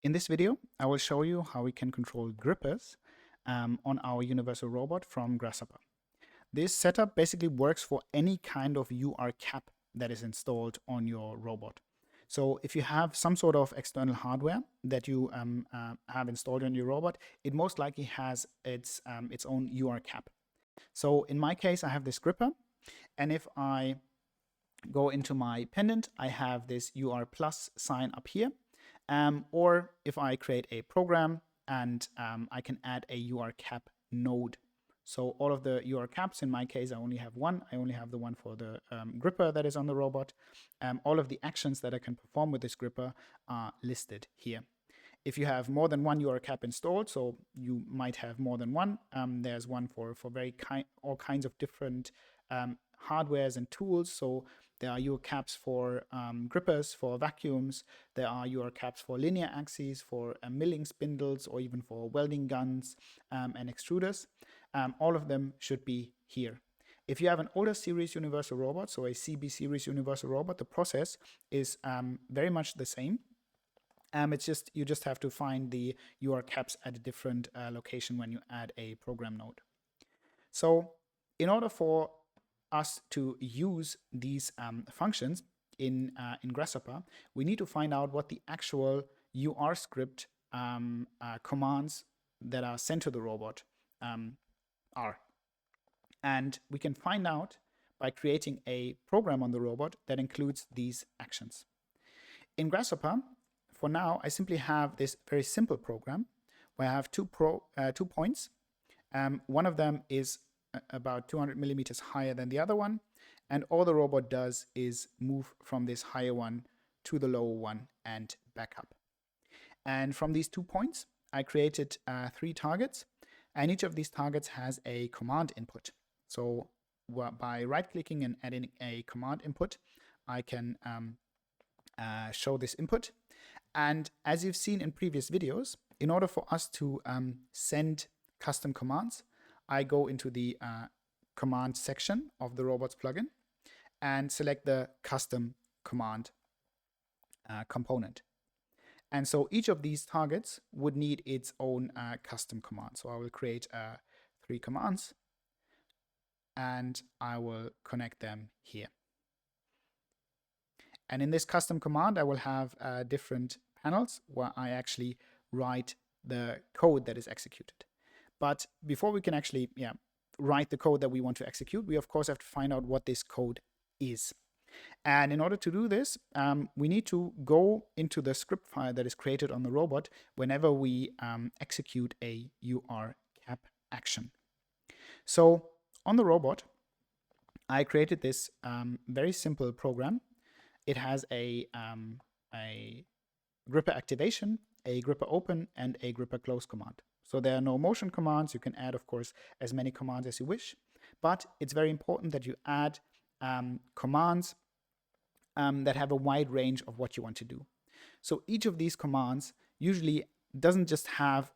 In this video, I will show you how we can control grippers on our universal robot from Grasshopper. This setup basically works for any kind of UR cap that is installed on your robot. So if you have some sort of external hardware that you have installed on your robot, it most likely has its own UR cap. So in my case, I have this gripper, and if I go into my pendant, I have this UR plus sign up here. Or if I create a program and I can add a UR cap node. So all of the UR caps, in my case, I only have one. I only have the one for the gripper that is on the robot. All of the actions that I can perform with this gripper are listed here. If you have more than one UR cap installed, so you might have more than one, there's one for all kinds of different hardwares and tools. So there are UR caps for grippers, for vacuums. There are UR caps for linear axes, for milling spindles, or even for welding guns and extruders. All of them should be here. If you have an older series universal robot, so a CB series universal robot, the process is very much the same. You just have to find the UR caps at a different location when you add a program node. So in order for us to use these functions in Grasshopper, we need to find out what the actual UR script commands that are sent to the robot are. And we can find out by creating a program on the robot that includes these actions. In Grasshopper, for now, I simply have this very simple program where I have two points. One of them is about 200 millimeters higher than the other one, and all the robot does is move from this higher one to the lower one and back up. And from these 2 points, I created 3 targets, and each of these targets has a command input. So by right-clicking and adding a command input, I can show this input. And as you've seen in previous videos, in order for us to send custom commands, I go into the command section of the robots plugin and select the custom command component. And so each of these targets would need its own custom command. So I will create 3 commands and I will connect them here. And in this custom command, I will have different panels where I actually write the code that is executed. But before we can actually write the code that we want to execute, we of course have to find out what this code is. And in order to do this, we need to go into the script file that is created on the robot whenever we execute a UR cap action. So on the robot, I created this very simple program. It has a gripper activation, a gripper open, and a gripper close command. So there are no motion commands. You can add, of course, as many commands as you wish, but it's very important that you add commands that have a wide range of what you want to do. So each of these commands usually doesn't just have,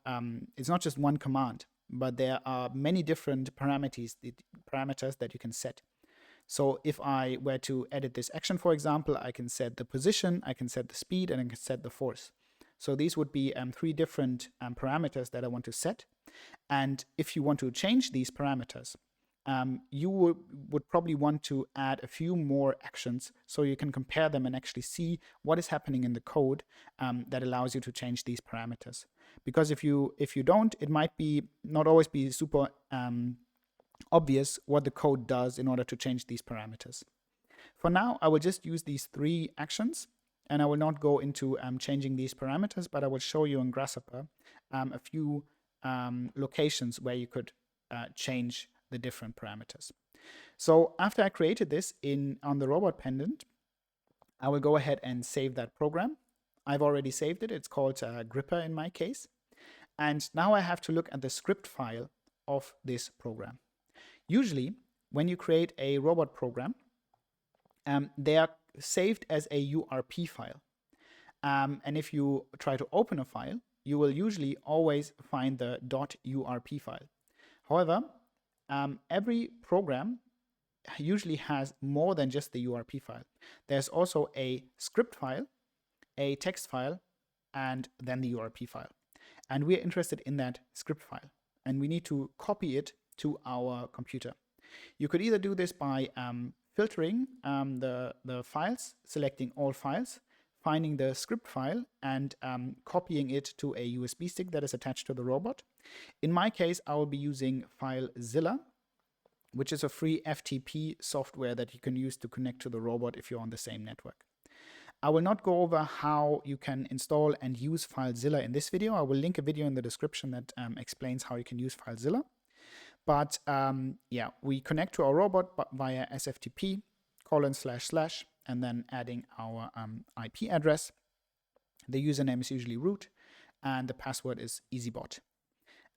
it's not just one command, but there are many different parameters that you can set. So if I were to edit this action, for example, I can set the position, I can set the speed, and I can set the force. So these would be 3 different parameters that I want to set. And if you want to change these parameters, you would probably want to add a few more actions so you can compare them and actually see what is happening in the code that allows you to change these parameters. Because if you don't, it might not always be super obvious what the code does in order to change these parameters. For now, I will just use these 3 actions, and I will not go into changing these parameters, but I will show you in Grasshopper a few locations where you could change the different parameters. So after I created this on the robot pendant, I will go ahead and save that program. I've already saved it. It's called Gripper in my case. And now I have to look at the script file of this program. Usually, when you create a robot program, they are saved as a URP file. And if you try to open a file, you will usually always find the .urp file. However, every program usually has more than just the URP file. There's also a script file, a text file, and then the URP file. And we're interested in that script file, and we need to copy it to our computer. You could either do this by filtering the files, selecting all files, finding the script file, and copying it to a USB stick that is attached to the robot. In my case, I will be using FileZilla, which is a free FTP software that you can use to connect to the robot if you're on the same network. I will not go over how you can install and use FileZilla in this video. I will link a video in the description that explains how you can use FileZilla. But yeah, we connect to our robot via SFTP : / and then adding our IP address. The username is usually root, and the password is EasyBot.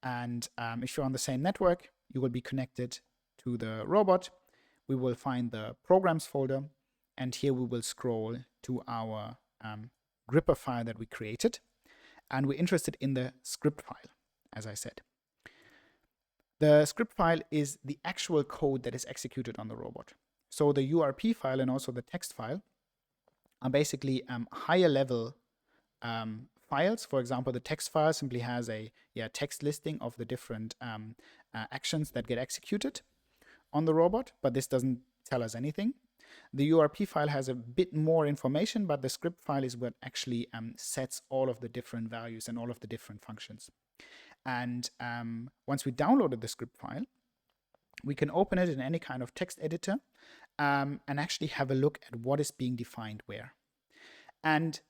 And if you're on the same network, you will be connected to the robot. We will find the programs folder, and here we will scroll to our gripper file that we created. And we're interested in the script file, as I said. The script file is the actual code that is executed on the robot. So the URP file and also the text file are basically higher level files. For example, the text file simply has a text listing of the different actions that get executed on the robot, but this doesn't tell us anything. The URP file has a bit more information, but the script file is what actually sets all of the different values and all of the different functions. And once we downloaded the script file, we can open it in any kind of text editor and actually have a look at what is being defined where. And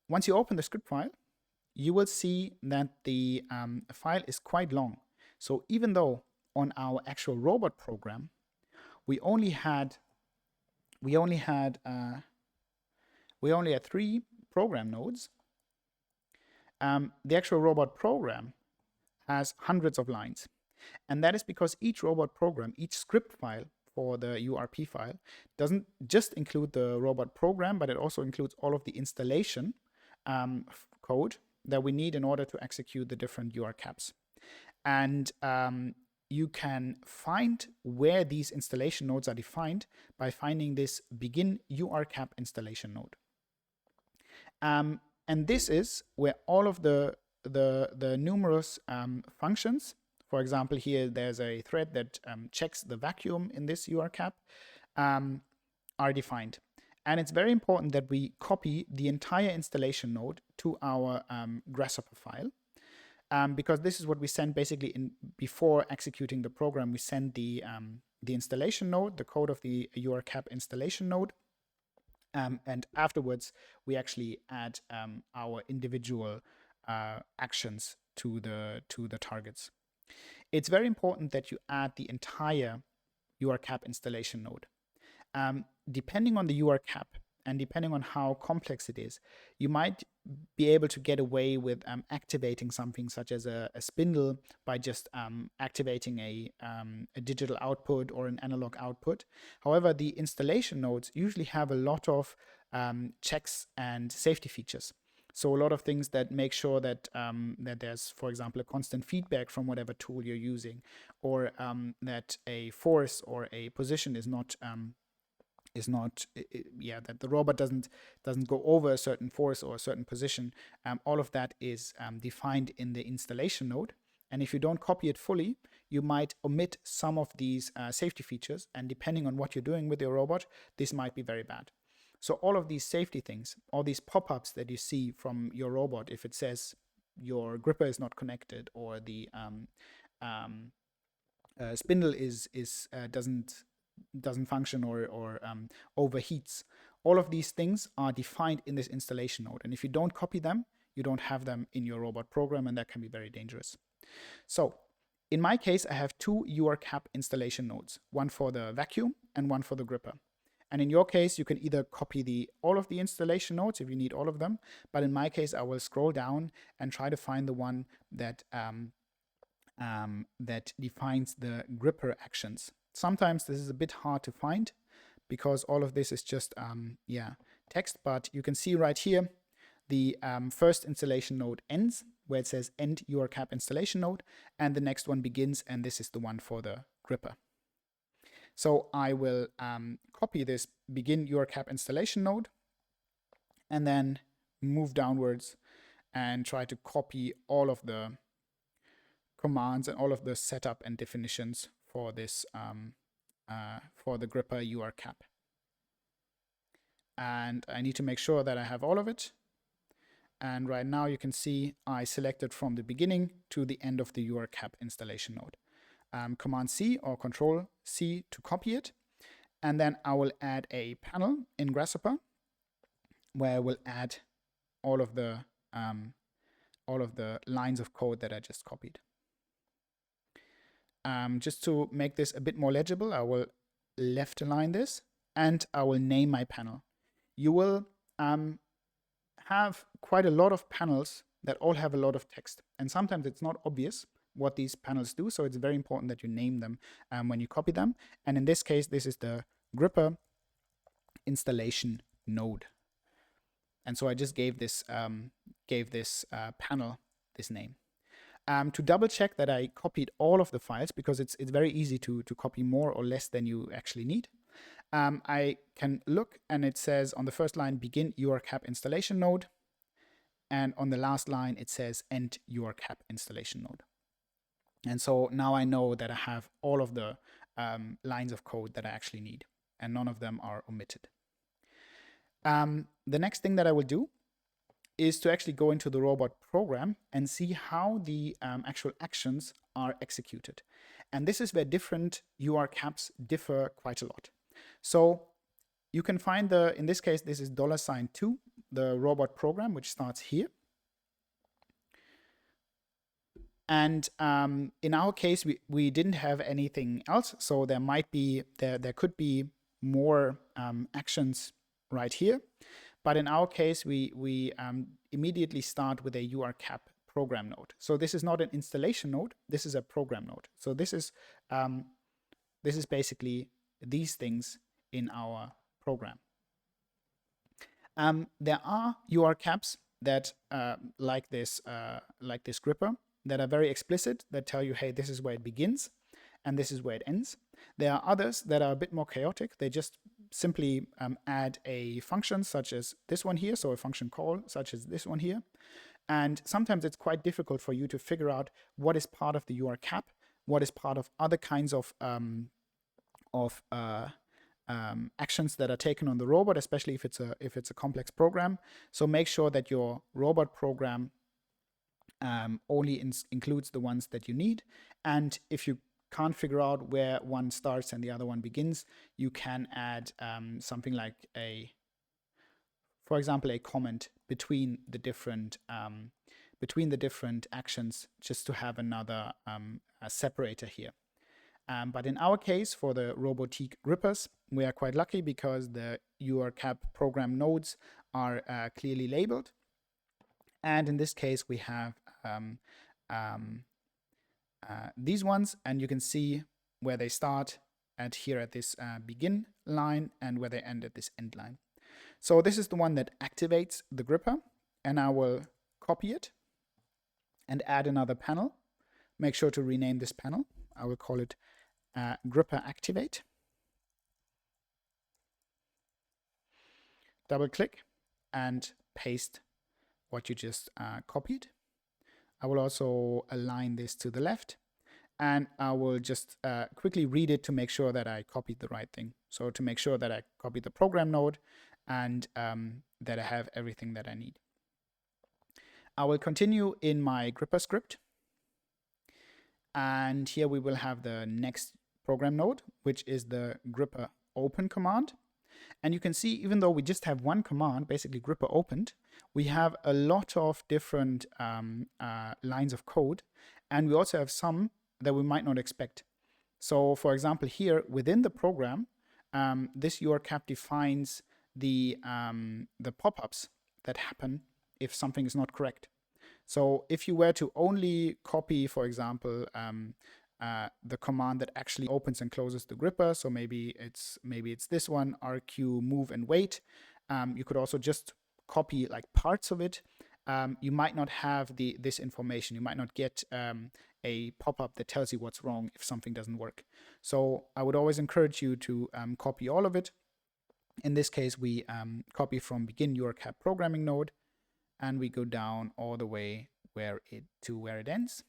once you open the script file, you will see that the file is quite long. So even though on our actual robot program, we only had 3 program nodes, the actual robot program has hundreds of lines. And that is because each robot program, each script file for the URP file, doesn't just include the robot program, but it also includes all of the installation code that we need in order to execute the different URCaps. And you can find where these installation nodes are defined by finding this begin URCap installation node. And this is where all of the numerous functions, for example, here there's a thread that checks the vacuum in this URCap, are defined. And it's very important that we copy the entire installation node to our Grasshopper file, because this is what we send basically before executing the program. We send the installation node, the code of the URCap installation node, and afterwards we actually add our individual actions to the targets. It's very important that you add the entire URCap installation node. Depending on the URCap and depending on how complex it is, you might be able to get away with activating something such as a spindle by just activating a digital output or an analog output. However, the installation nodes usually have a lot of checks and safety features. So a lot of things that make sure that that there's, for example, a constant feedback from whatever tool you're using, or that a force or a position is not that the robot doesn't go over a certain force or a certain position. All of that is defined in the installation node. And if you don't copy it fully, you might omit some of these safety features. And depending on what you're doing with your robot, this might be very bad. So all of these safety things, all these pop-ups that you see from your robot, if it says your gripper is not connected or the spindle doesn't function or overheats, all of these things are defined in this installation node. And if you don't copy them, you don't have them in your robot program, and that can be very dangerous. So in my case, I have 2 URCap installation nodes, one for the vacuum and one for the gripper. And in your case, you can either copy all of the installation nodes if you need all of them. But in my case, I will scroll down and try to find the one that that defines the gripper actions. Sometimes this is a bit hard to find because all of this is just text. But you can see right here, the first installation node ends where it says end URCap installation node, and the next one begins, and this is the one for the gripper. So I will copy this begin URCap installation node and then move downwards and try to copy all of the commands and all of the setup and definitions for this for the gripper URCAP. And I need to make sure that I have all of it. And right now you can see I selected from the beginning to the end of the URCAP installation node. Command C or Control C to copy it. And then I will add a panel in Grasshopper where I will add all of the lines of code that I just copied. Just to make this a bit more legible, I will left align this and I will name my panel. You will have quite a lot of panels that all have a lot of text, and sometimes it's not obvious what these panels do, so it's very important that you name them when you copy them. And in this case, this is the gripper installation node, and so I just gave this panel this name. To double check that I copied all of the files, because it's very easy to copy more or less than you actually need, I can look and it says on the first line begin URCAP installation node, and on the last line it says end URCAP installation node. And so now I know that I have all of the lines of code that I actually need, and none of them are omitted. The next thing that I will do is to actually go into the robot program and see how the actual actions are executed. And this is where different URCAPs differ quite a lot. So you can find in this case, this is $2, the robot program, which starts here. And in our case, we didn't have anything else. So there might be, there could be more actions right here. But in our case, we immediately start with a URCAP program node. So this is not an installation node. This is a program node. So this is basically these things in our program. There are URCAPs that like this gripper that are very explicit, that tell you, hey, this is where it begins and this is where it ends. There are others that are a bit more chaotic. They just simply add a function such as this one here, so a function call such as this one here. And sometimes it's quite difficult for you to figure out what is part of the URCAP, what is part of other kinds of actions that are taken on the robot, especially if it's a complex program. So make sure that your robot program only includes the ones that you need. And if you can't figure out where one starts and the other one begins, you can add something like for example, a comment between the different actions, just to have another a separator here. But in our case, for the Robotique grippers, we are quite lucky because the URCAP program nodes are clearly labeled. And in this case, we have these ones, and you can see where they start at this begin line and where they end at this end line. So this is the one that activates the gripper, and I will copy it and add another panel. Make sure to rename this panel. I will call it gripper activate. Double click and paste what you just copied. I will also align this to the left, and I will just quickly read it to make sure that I copied the right thing. So to make sure that I copied the program node and that I have everything that I need. I will continue in my gripper script. And here we will have the next program node, which is the gripper open command. And you can see, even though we just have one command, basically gripper opened, we have a lot of different lines of code. And we also have some that we might not expect. So for example, here within the program, this URCAP defines the pop-ups that happen if something is not correct. So if you were to only copy, for example, the command that actually opens and closes the gripper, so maybe it's this one, RQ move and wait, you could also just copy like parts of it. You might not have this information. You might not get a pop-up that tells you what's wrong if something doesn't work. So I would always encourage you to copy all of it. In this case, we copy from begin URCAP programming node, and we go down all the way where it ends.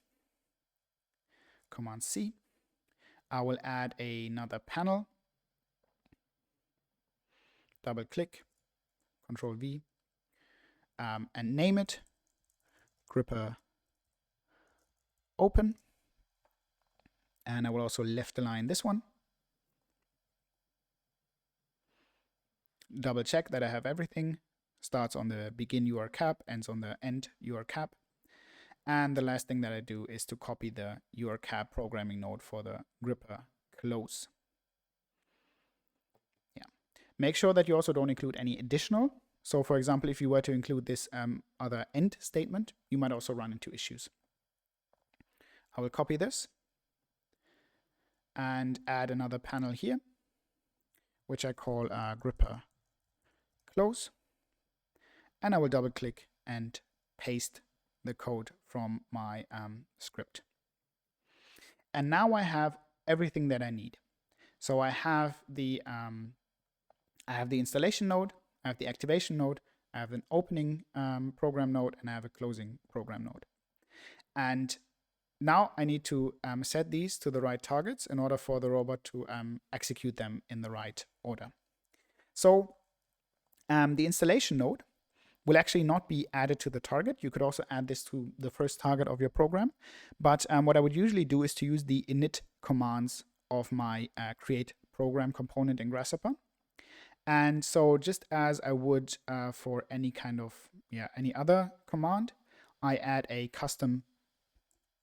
Command C. I will add another panel. Double click, Control V, and name it Gripper Open. And I will also left align this one. Double check that I have everything. Starts on the begin URCap, ends on the end URCap. And the last thing that I do is to copy the URCap programming node for the Gripper close. Yeah. Make sure that you also don't include any additional. So for example, if you were to include this other end statement, you might also run into issues. I will copy this and add another panel here, which I call Gripper Close. And I will double click and paste the code from my script. And now I have everything that I need. So I have the installation node, I have the activation node, I have an opening program node, and I have a closing program node. And now I need to set these to the right targets in order for the robot to execute them in the right order. So the installation node will actually not be added to the target. You could also add this to the first target of your program. But what I would usually do is to use the init commands of my create program component in Grasshopper. And so just as I would for any kind of, any other command, I add a custom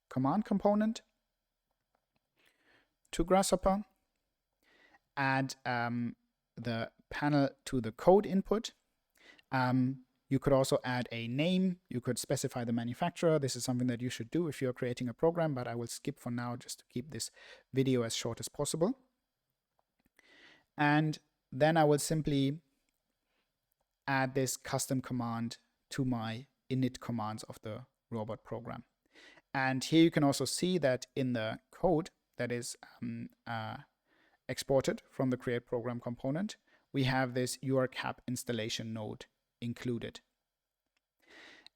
command component to Grasshopper, add the panel to the code input. You could also add a name. You could specify the manufacturer. This is something that you should do if you're creating a program, but I will skip for now just to keep this video as short as possible. And then I will simply add this custom command to my init commands of the robot program. And here you can also see that in the code that is exported from the create program component, we have this URCap installation node included.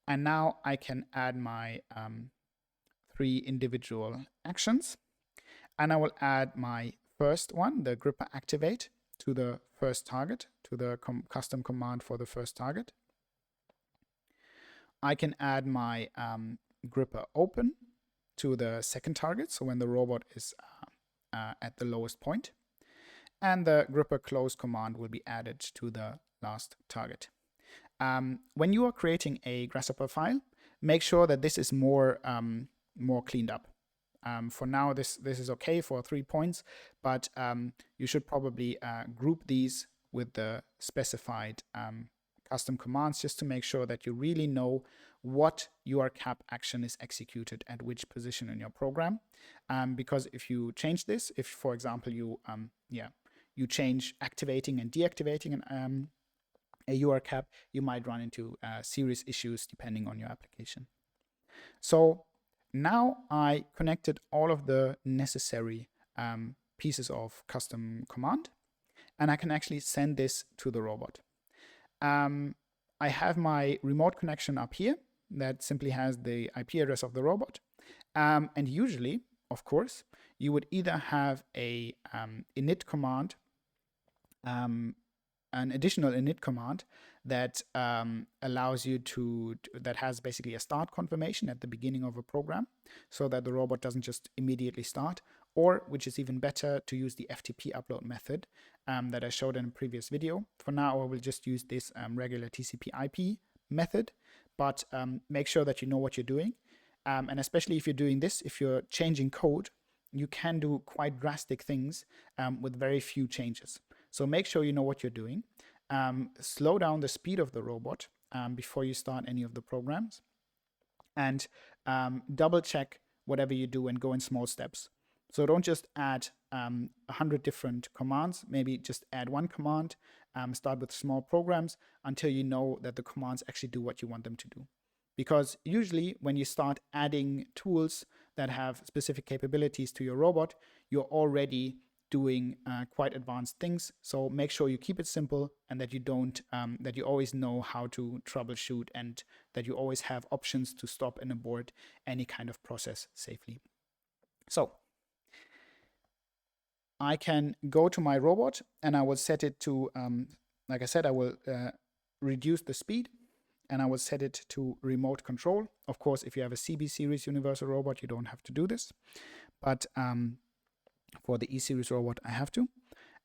And now I can add my 3 individual actions, and I will add my first one, the Gripper activate, to the first target, to the custom command for the first target. I can add my Gripper open to the second target, so when the robot is at the lowest point, and the Gripper close command will be added to the last target. When you are creating a Grasshopper file, make sure that this is more cleaned up. For now, this is okay for 3 points, but you should probably group these with the specified custom commands just to make sure that you really know what URCap action is executed at which position in your program. Because if you change this, if for example you change activating and deactivating a URCap, you might run into serious issues depending on your application. So now I connected all of the necessary pieces of custom command, and I can actually send this to the robot. I have my remote connection up here that simply has the IP address of the robot. And usually, of course, you would either have a init command, an additional init command that allows you that has basically a start confirmation at the beginning of a program so that the robot doesn't just immediately start, or which is even better, to use the FTP upload method that I showed in a previous video. For now, I will just use this regular TCP IP method, but make sure that you know what you're doing. And especially if you're doing this, if you're changing code, you can do quite drastic things with very few changes. So make sure you know what you're doing. Slow down the speed of the robot before you start any of the programs, and double check whatever you do and go in small steps. So don't just add 100 different commands. Maybe just add one command, start with small programs until you know that the commands actually do what you want them to do. Because usually when you start adding tools that have specific capabilities to your robot, you're already doing quite advanced things. So make sure you keep it simple, and that you don't, that you always know how to troubleshoot, and that you always have options to stop and abort any kind of process safely. So I can go to my robot and I will set it to, like I said, I will reduce the speed, and I will set it to remote control. Of course, if you have a CB series universal robot, you don't have to do this. But for the E series robot, I have to.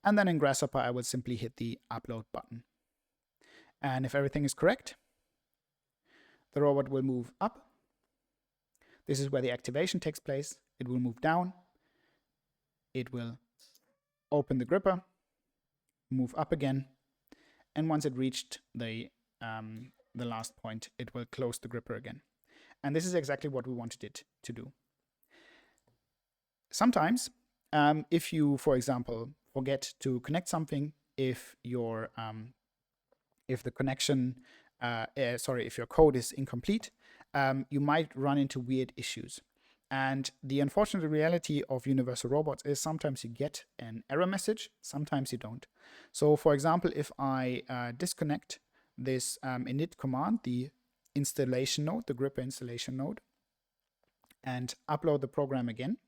And then in Grasshopper, I will simply hit the upload button. And if everything is correct, the robot will move up. This is where the activation takes place. It will move down. It will open the gripper, move up again. And once it reached the last point, it will close the gripper again. And this is exactly what we wanted it to do. Sometimes, if you, for example, forget to connect something, if your if the connection, if your code is incomplete, you might run into weird issues. And the unfortunate reality of universal robots is sometimes you get an error message, sometimes you don't. So, for example, if I disconnect this init command, the installation node, the gripper installation node, and upload the program again,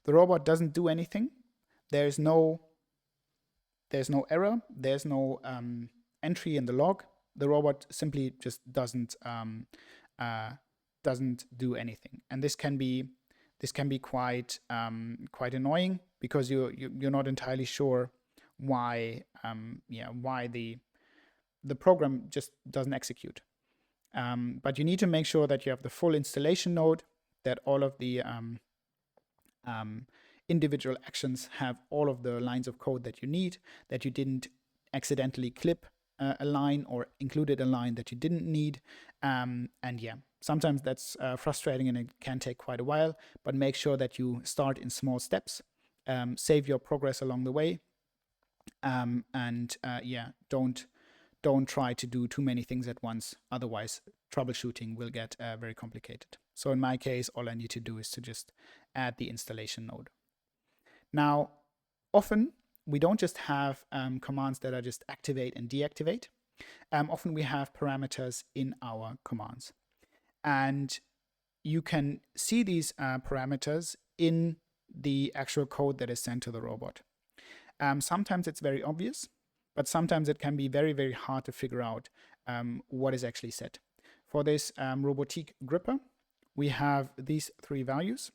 the robot doesn't do anything. There's no error. There's no entry in the log. The robot simply just doesn't do anything, and this can be quite annoying, because you're not entirely sure why why the program just doesn't execute. But you need to make sure that you have the full installation node, that all of the individual actions have all of the lines of code that you need, that you didn't accidentally clip a line or included a line that you didn't need. And yeah, sometimes that's frustrating and it can take quite a while, but make sure that you start in small steps, save your progress along the way, and don't try to do too many things at once. Otherwise, troubleshooting will get very complicated. So in my case, all I need to do is to just add the installation node. Now, often we don't just have commands that are just activate and deactivate. Often we have parameters in our commands. And you can see these parameters in the actual code that is sent to the robot. Sometimes it's very obvious, but sometimes it can be very, very hard to figure out what is actually set. For this Robotique gripper, we have these three values,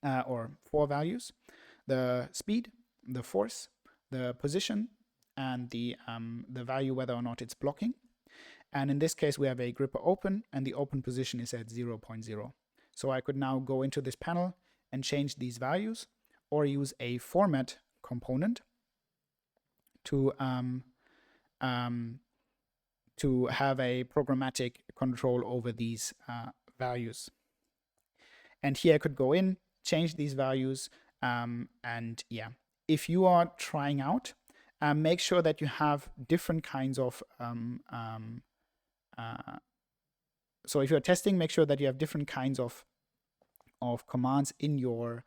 or four values: the speed, the force, the position, and the value whether or not it's blocking. And in this case, we have a gripper open, and the open position is at 0.0. So I could now go into this panel and change these values, or use a format component to have a programmatic control over these values. And here I could go in, change these values, and yeah, if you are trying out, make sure that you have different kinds of so if you're testing, make sure that you have different kinds of commands in your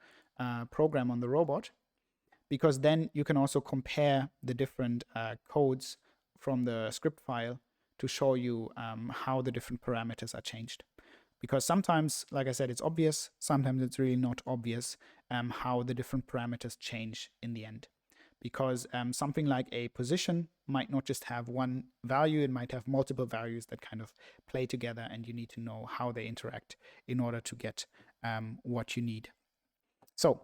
program on the robot, because then you can also compare the different codes from the script file to show you how the different parameters are changed. Because sometimes, like I said, it's obvious, sometimes it's really not obvious how the different parameters change in the end. Because something like a position might not just have one value, it might have multiple values that kind of play together, and you need to know how they interact in order to get what you need. So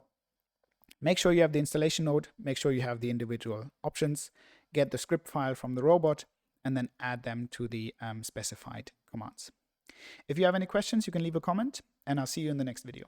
make sure you have the installation node, make sure you have the individual options, get the script file from the robot, and then add them to the specified commands. If you have any questions, you can leave a comment, and I'll see you in the next video.